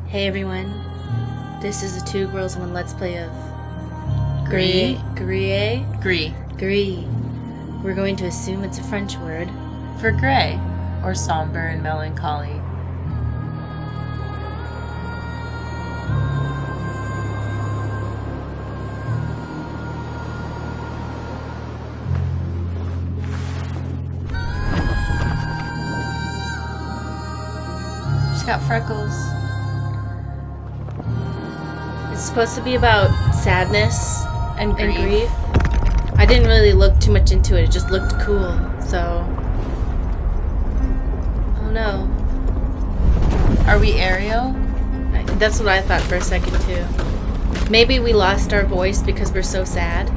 Hey everyone, this is the Two Girls One Let's Play of Gris. Gris. We're going to assume it's a French word. For gray, or somber and melancholy. She's got freckles. It's supposed to be about sadness And grief. and grief. I didn't really look too much into it, it just looked cool, so... Oh no. Are we Ariel? That's what I thought for a second too. Maybe we lost our voice because we're so sad.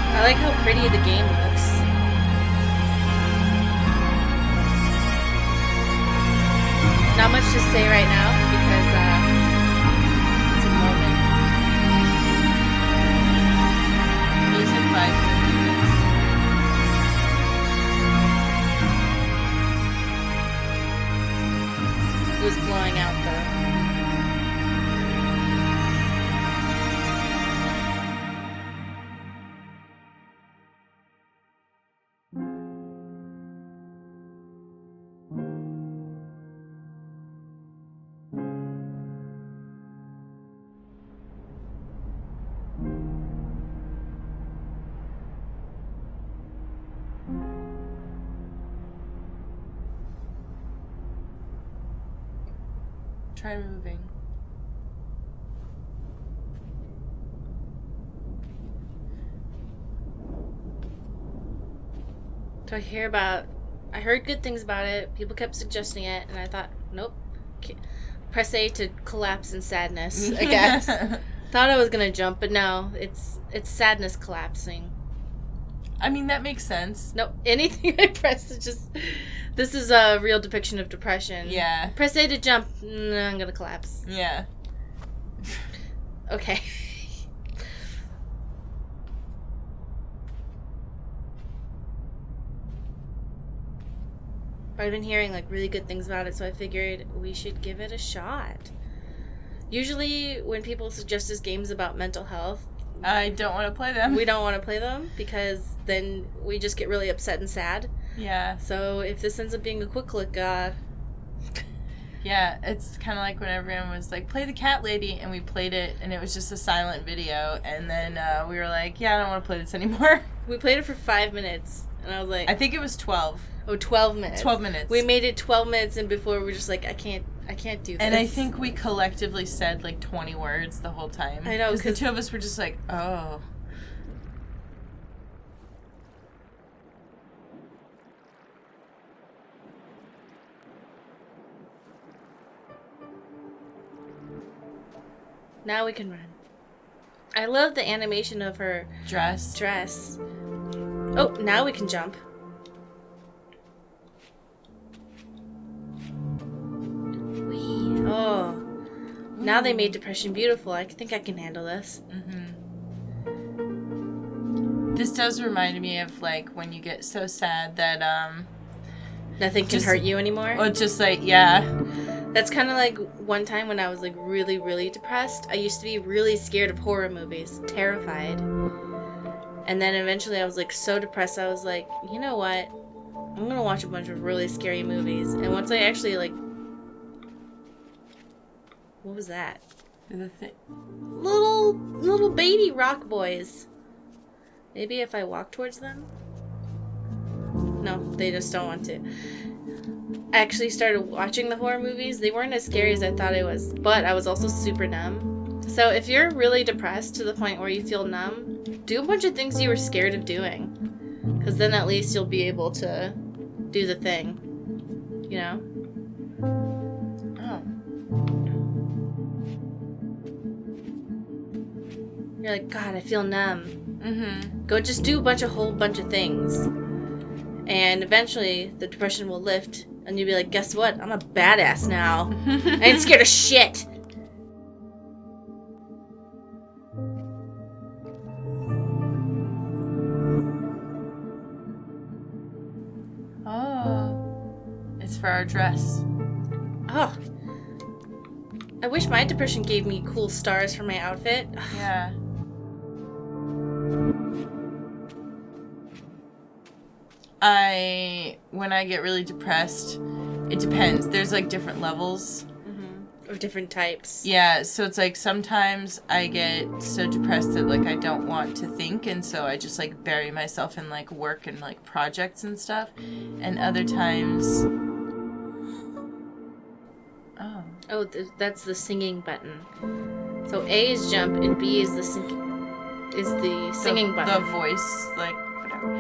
I like how pretty the game looks. Not much to say right now because it's a moment. Music by It was blowing out though. Try moving. So I heard good things about it. People kept suggesting it, and I thought, nope. Press A to collapse in sadness, I guess. Thought I was gonna jump, but no, it's sadness collapsing. I mean, that makes sense. Nope, anything I press is just... This is a real depiction of depression. Yeah. Press A to jump. No, I'm gonna collapse. Yeah. Okay. I've been hearing like really good things about it, so I figured we should give it a shot. Usually when people suggest us games about mental health, I don't want to play them. we don't want to play them because then we just get really upset and sad. Yeah. So if this ends up being a quick click, Yeah, it's kind of like when everyone was like, play the cat lady, and we played it, and it was just a silent video, and then we were like, yeah, I don't want to play this anymore. we played it for 5 minutes, and I was like... I think it was 12. Oh, 12 minutes. 12 minutes. We made it 12 minutes, and before we were just like, I can't do this. And I think we collectively said like 20 words the whole time. I know, because the two of us were just like, oh. Now we can run. I love the animation of her Dress. Oh, now we can jump. Whee. Oh. Now they made depression beautiful. I think I can handle this. This does remind me of like when you get so sad that Nothing can just hurt you anymore. Well, just like, yeah. That's kind of like one time when I was like really, really depressed. I used to be really scared of horror movies, terrified. And then eventually I was like so depressed, I was like, you know what? I'm gonna watch a bunch of really scary movies. And once I actually like... What was that? Little baby rock boys. Maybe if I walk towards them? No, they just don't want to. I actually started watching the horror movies. They weren't as scary as I thought it was, but I was also super numb. So if you're really depressed to the point where you feel numb, do a bunch of things you were scared of doing. Because then at least you'll be able to do the thing. You know? Oh. You're like, God, I feel numb. Mm-hmm. Go just do a whole bunch of things. And eventually the depression will lift. And you'll be like, guess what? I'm a badass now. I ain't scared of shit. Oh. It's for our dress. Oh. I wish my depression gave me cool stars for my outfit. Yeah. When I get really depressed, it depends. There's like different levels. Mm-hmm. Or different types. Yeah, so it's like sometimes I get so depressed that like I don't want to think, and so I just like bury myself in like work and like projects and stuff. And other times, Oh, that's the singing button. So A is jump and B is the singing button. The voice, like whatever.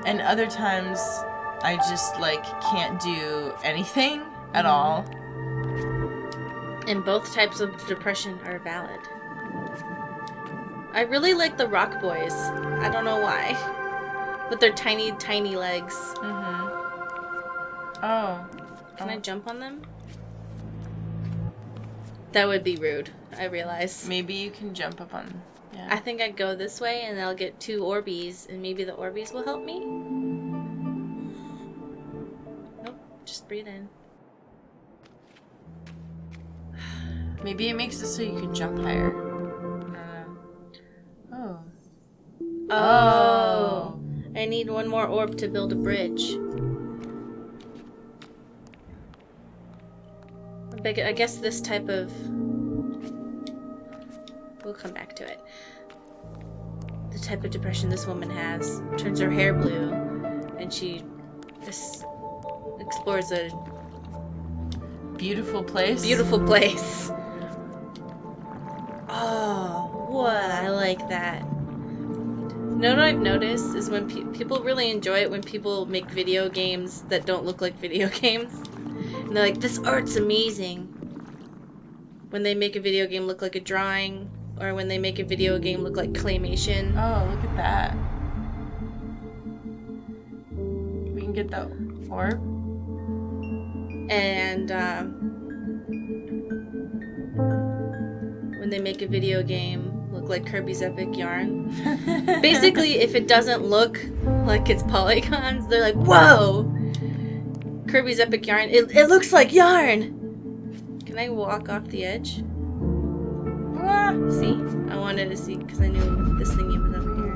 And other times I just like can't do anything at all. And both types of depression are valid. I really like the Rock Boys. I don't know why. With their tiny, tiny legs. Mm-hmm. Oh. Can I jump on them? That would be rude, I realize. Maybe you can jump up on... Yeah. I think I'd go this way and I'll get 2 Orbeez and maybe the Orbeez will help me? Nope, just breathe in. Maybe it makes it so you can jump higher. Oh. Oh. I need 1 more orb to build a bridge. I guess this type of... We'll come back to it. The type of depression this woman has turns her hair blue, and she explores a beautiful place. Beautiful place. Oh, what? I like that. You know what I've noticed is when people really enjoy it when people make video games that don't look like video games. And they're like, this art's amazing. When they make a video game look like a drawing, or when they make a video game look like claymation. Oh, look at that. We can get the orb. And when they make a video game look like Kirby's Epic Yarn. Basically, if it doesn't look like it's polygons, they're like, whoa! Kirby's Epic Yarn, it looks like yarn! Can I walk off the edge? Ah. See? I wanted to see because I knew this thingy was over here.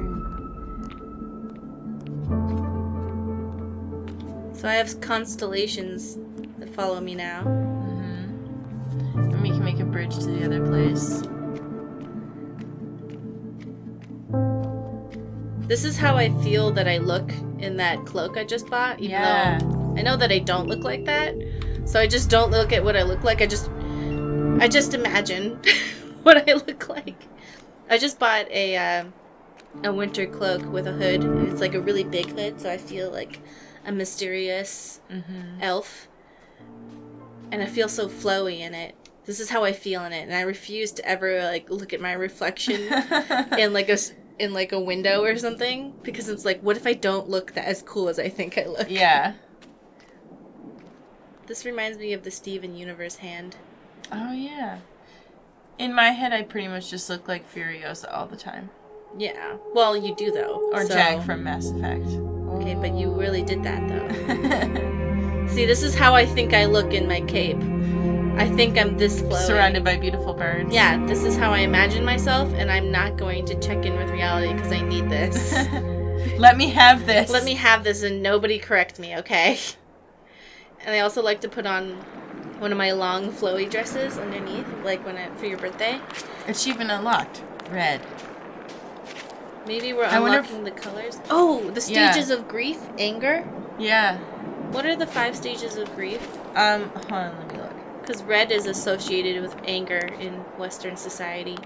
So I have constellations that follow me now. Mm-hmm. And we can make a bridge to the other place. This is how I feel that I look in that cloak I just bought, even though I know that I don't look like that. So I just don't look at what I look like. I just imagine what I look like. I just bought a winter cloak with a hood, and it's like a really big hood, so I feel like a mysterious elf. And I feel so flowy in it. This is how I feel in it, and I refuse to ever like look at my reflection in like a window or something, because it's like, what if I don't look that as cool as I think I look? Yeah. This reminds me of the Steven Universe hand. Oh yeah. In my head, I pretty much just look like Furiosa all the time. Yeah. Well, you do though. Or Jag from Mass Effect. Okay, but you really did that though. See, this is how I think I look in my cape. I think I'm this flowy. Surrounded by beautiful birds. Yeah, this is how I imagine myself, and I'm not going to check in with reality because I need this. Let me have this. Let me have this and nobody correct me, okay? And I also like to put on one of my long flowy dresses underneath, like for your birthday. Achievement unlocked. Red. Maybe we're I wonder unlocking the colors. Oh, the stages of grief, anger. Yeah. What are the 5 stages of grief? Hold on, let me look. Because red is associated with anger in Western society.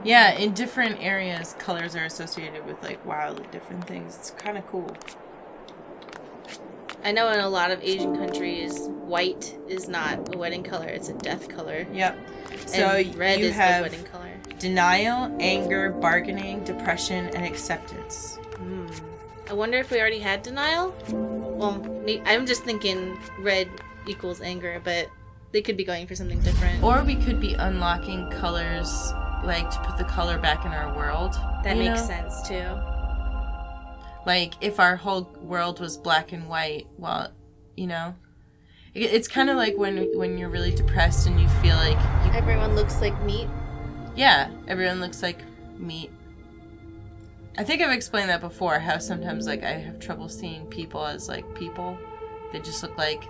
Yeah, in different areas, colors are associated with, like, wildly different things. It's kind of cool. I know in a lot of Asian countries, white is not a wedding color. It's a death color. Yep. So And red you is have the wedding color. denial, anger, bargaining, depression, and acceptance. I wonder if we already had denial? Well, I'm just thinking red equals anger, but they could be going for something different. Or we could be unlocking colors, like, to put the color back in our world. That makes sense, too. Like, if our whole world was black and white, well, you know? It's kind of like when you're really depressed and you feel like... Everyone looks like meat? Yeah, everyone looks like meat. I think I've explained that before, how sometimes, like, I have trouble seeing people as, like, people. They just look like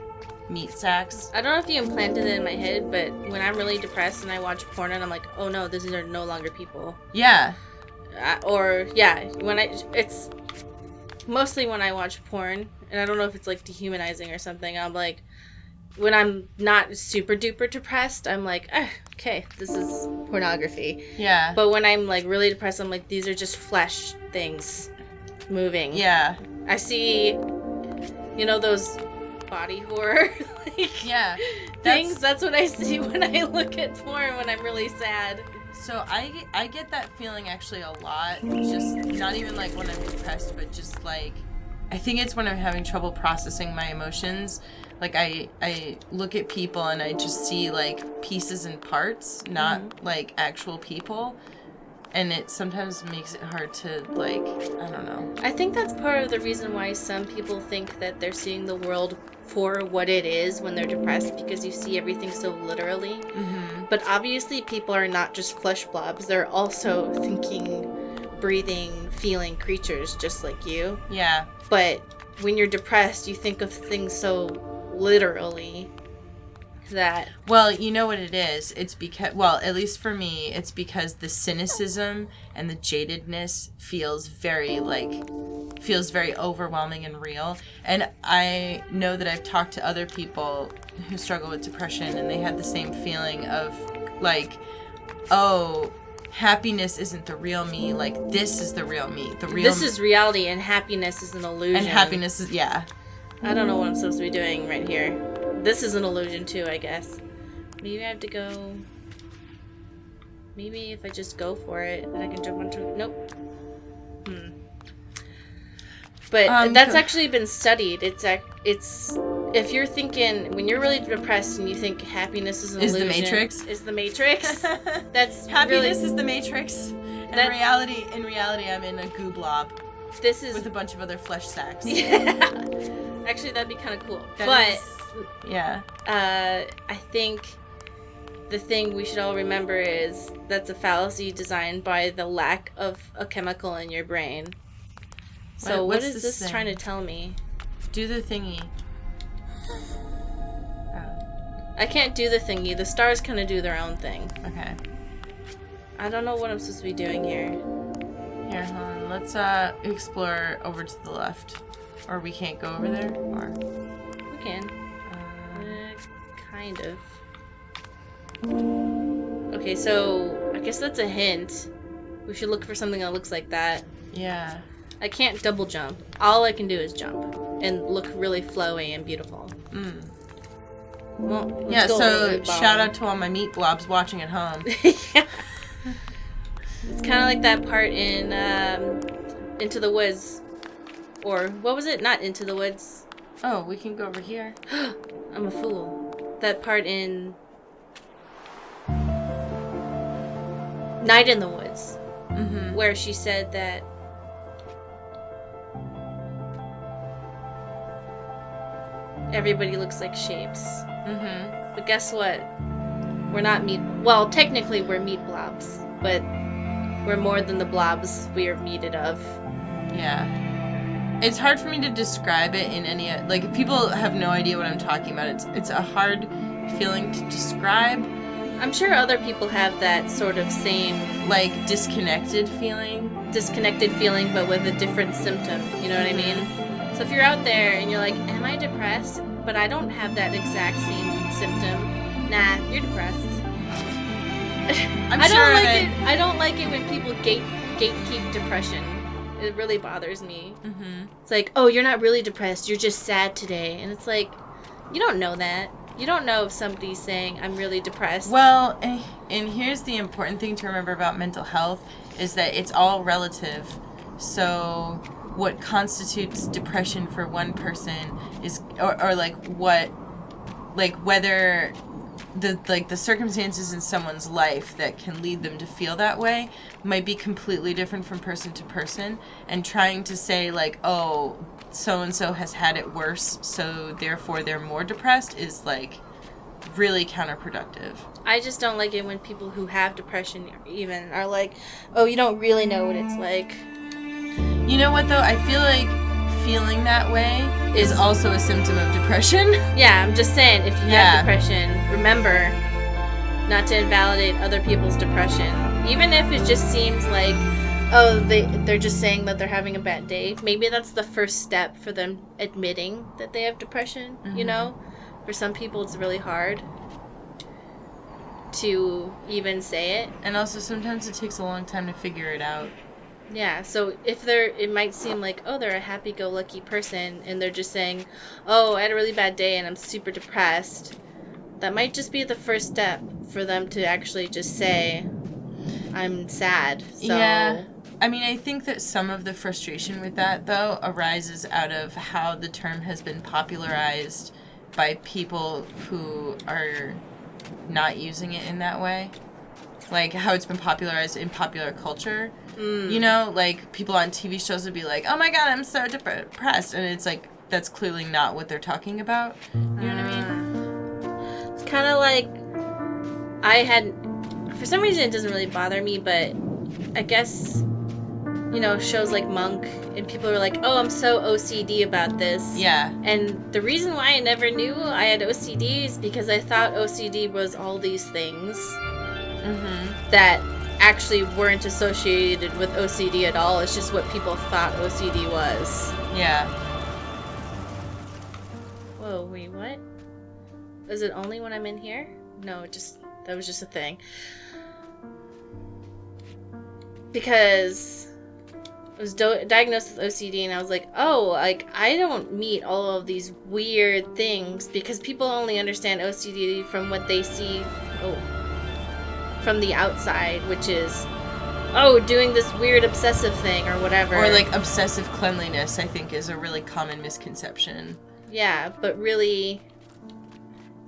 meat sacks. I don't know if you implanted it in my head, but when I'm really depressed and I watch porn and I'm like, oh no, these are no longer people. Yeah. It's mostly when I watch porn, and I don't know if it's, like, dehumanizing or something, I'm like, when I'm not super duper depressed, I'm like, okay, this is pornography. Yeah. But when I'm, like, really depressed, I'm like, these are just flesh things moving. Yeah. I see, those body horror things. That's what I see when I look at porn when I'm really sad. So I get that feeling actually a lot. Just not even like when I'm depressed, but just like I think it's when I'm having trouble processing my emotions. Like I look at people and I just see like pieces and parts, not like actual people. And it sometimes makes it hard to, like, I don't know. I think that's part of the reason why some people think that they're seeing the world for what it is when they're depressed, because you see everything so literally. Mm-hmm. But obviously people are not just flesh blobs. They're also thinking, breathing, feeling creatures just like you. Yeah. But when you're depressed, you think of things so literally that... Well, you know what it is? It's because, well, at least for me, it's because the cynicism and the jadedness feels very overwhelming and real. And I know that I've talked to other people who struggle with depression, and they had the same feeling of, like, oh, happiness isn't the real me. Like, this is the real me. This is reality, and happiness is an illusion. And happiness is, yeah. I don't know what I'm supposed to be doing right here. This is an illusion too, I guess. Maybe I have to go... Maybe if I just go for it, then I can jump onto... Nope. But that's actually been studied. It's if you're thinking, when you're really depressed and you think happiness is an illusion... Is the Matrix. That's happiness is the Matrix. And in reality, I'm in a goo blob. This is... with a bunch of other flesh sacks. Yeah. Actually, that'd be kind of cool. Yeah. I think the thing we should all remember is that's a fallacy designed by the lack of a chemical in your brain. So what is this trying to tell me? Do the thingy. I can't do the thingy. The stars kind of do their own thing. Okay. I don't know what I'm supposed to be doing here. Here, hold on. Let's explore over to the left. Or we can't go over there? Or we can. Kind of. Okay, so I guess that's a hint. We should look for something that looks like that. Yeah. I can't double jump. All I can do is jump and look really flowy and beautiful. Well, yeah, so shout out to all my meat blobs watching at home. Yeah. It's kind of like that part in Into the Woods. Or, what was it? Not Into the Woods. Oh, we can go over here. I'm a fool. That part in Night in the Woods. Mm-hmm. Where she said that everybody looks like shapes. Mm-hmm. But guess what? We're not meat... Well, technically we're meat blobs. But we're more than the blobs we are meated of. Yeah. It's hard for me to describe it in any... Like, if people have no idea what I'm talking about, it's a hard feeling to describe. I'm sure other people have that sort of same like disconnected feeling, but with a different symptom. You know what I mean? So if you're out there and you're like, am I depressed? But I don't have that exact same symptom. Nah, you're depressed. I don't like it when people gatekeep depression. It really bothers me. Mm-hmm. It's like, oh, you're not really depressed. You're just sad today. And it's like, you don't know that. You don't know if somebody's saying, I'm really depressed. Well, and here's the important thing to remember about mental health is that it's all relative. So what constitutes depression for one person is, or like what, like whether the circumstances in someone's life that can lead them to feel that way might be completely different from person to person, and trying to say like, oh, so-and-so has had it worse, so therefore they're more depressed is like really counterproductive. I just don't like it when people who have depression even are like, oh, you don't really know what it's like. You know what though? I feel like feeling that way is also a symptom of depression. Yeah, I'm just saying, if you have depression, remember not to invalidate other people's depression. Even if it just seems like, oh, they're just saying that they're having a bad day. Maybe that's the first step for them admitting that they have depression, you know? For some people, it's really hard to even say it. And also, sometimes it takes a long time to figure it out. Yeah, so it might seem like, oh, they're a happy-go-lucky person, and they're just saying, oh, I had a really bad day and I'm super depressed. That might just be the first step for them to actually just say, I'm sad. So. Yeah. I mean, I think that some of the frustration with that, though, arises out of how the term has been popularized by people who are not using it in that way. Like, how it's been popularized in popular culture. You know, like, people on TV shows would be like, oh my god, I'm so depressed. And it's like, that's clearly not what they're talking about. You know what I mean? It's kind of like, for some reason it doesn't really bother me, but I guess, you know, shows like Monk, and people are like, oh, I'm so OCD about this. Yeah. And the reason why I never knew I had OCD is because I thought OCD was all these things that actually weren't associated with OCD at all. It's just what people thought OCD was. Yeah. Whoa, wait, what? Is it only when I'm in here? No, that was just a thing. Because I was diagnosed with OCD, and I was like, oh, like, I don't meet all of these weird things, because people only understand OCD from what they see from the outside, which is, oh, doing this weird obsessive thing or whatever. Or like obsessive cleanliness, I think, is a really common misconception. Yeah, but really,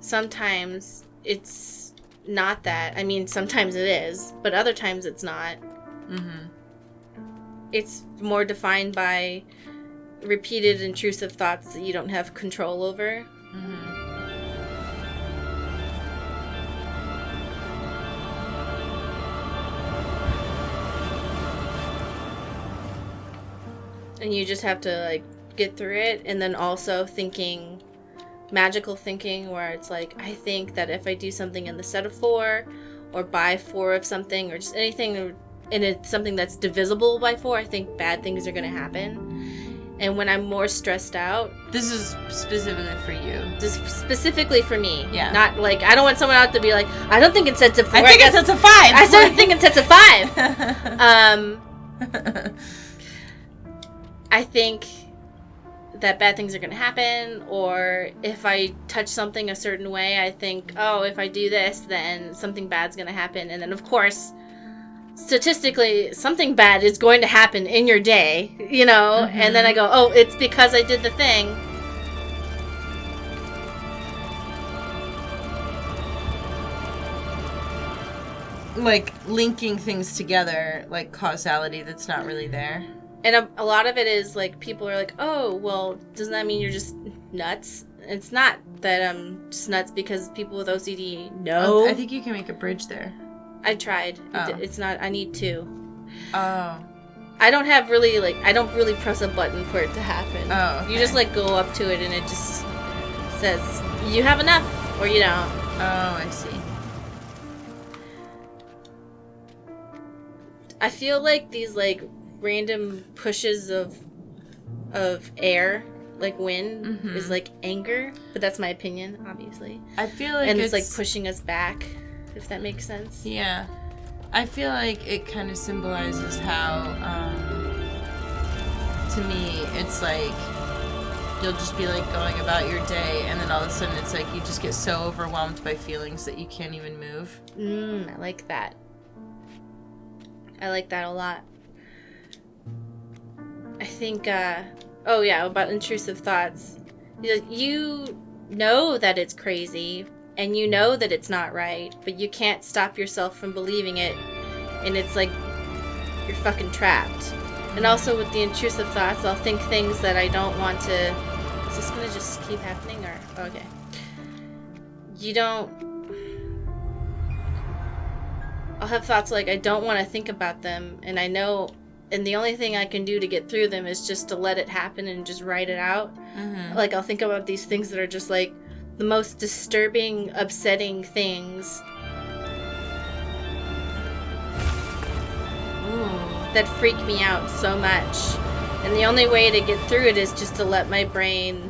sometimes it's not that. I mean, sometimes it is, but other times it's not. It's more defined by repeated intrusive thoughts that you don't have control over. And you just have to, like, get through it. And then also thinking, magical thinking, where it's like, I think that if I do something in the set of 4, or buy 4 of something, or just anything, and it's something that's divisible by 4, I think bad things are going to happen. And when I'm more stressed out... This is specifically for you. This is specifically for me. Yeah. Not, like, I don't want someone out to be like, I don't think in sets of 4. I think in sets of 5. I started thinking in sets of 5. I think that bad things are going to happen, or if I touch something a certain way, I think, oh, if I do this, then something bad's going to happen. And then, of course, statistically, something bad is going to happen in your day, you know? And then I go, oh, it's because I did the thing. Like, linking things together, like causality that's not really there. And a lot of it is, like, people are like, oh, well, doesn't that mean you're just nuts? It's not that I'm just nuts because people with OCD know. I think you can make a bridge there. I tried. Oh. It's not, I need to. Oh. I don't have really, like, I don't really press a button for it to happen. Oh, okay. You just, like, go up to it and it just says, you have enough, or you don't. Oh, I see. I feel like these like random pushes of air, like wind, is like anger, but that's my opinion, obviously. I feel like and it's like pushing us back, if that makes sense. Yeah. I feel like it kind of symbolizes how, to me, it's like you'll just be like going about your day, and then all of a sudden it's like you just get so overwhelmed by feelings that you can't even move. I like that. I like that a lot. I think, about intrusive thoughts. You know that it's crazy, and you know that it's not right, but you can't stop yourself from believing it, and it's like you're fucking trapped. And also with the intrusive thoughts, I'll think things that I don't want to... Is this gonna just keep happening, or... Okay. You don't... I'll have thoughts like I don't want to think about them, and I know, and the only thing I can do to get through them is just to let it happen and just write it out. Like, I'll think about these things that are just like the most disturbing, upsetting things. That freak me out so much. And the only way to get through it is just to let my brain...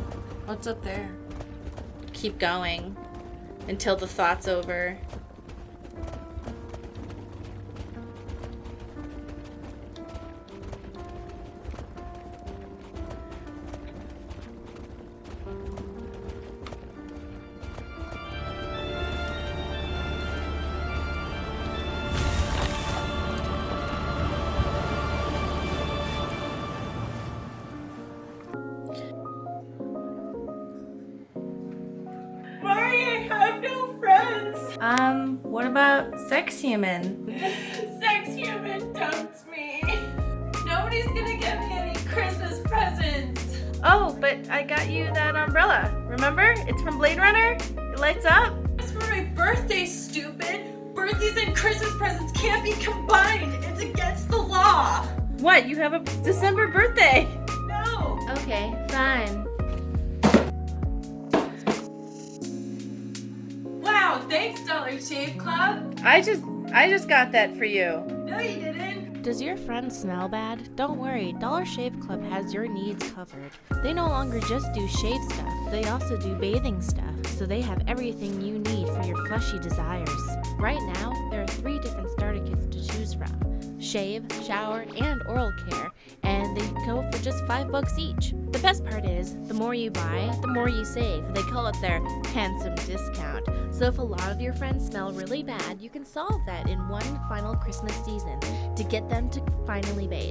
What's up there? Keep going until the thought's over. What about Sex Human? Sex Human dumped me. Nobody's gonna get me any Christmas presents. Oh, but I got you that umbrella. Remember? It's from Blade Runner. It lights up. It's for my birthday, stupid. Birthdays and Christmas presents can't be combined. It's against the law. What? You have a December birthday. No. Okay, fine. Wow, thanks, Dollar Shave Club. I just got that for you. No, you didn't. Does your friend smell bad? Don't worry, Dollar Shave Club has your needs covered. They no longer just do shave stuff, they also do bathing stuff, so they have everything you need for your fleshy desires. Right now, there are 3 different starter kits to choose from. Shave, shower, and oral care, and they go for just $5 each. The best part is, the more you buy, the more you save. They call it their handsome discount. So if a lot of your friends smell really bad, you can solve that in one final Christmas season to get them to finally bathe.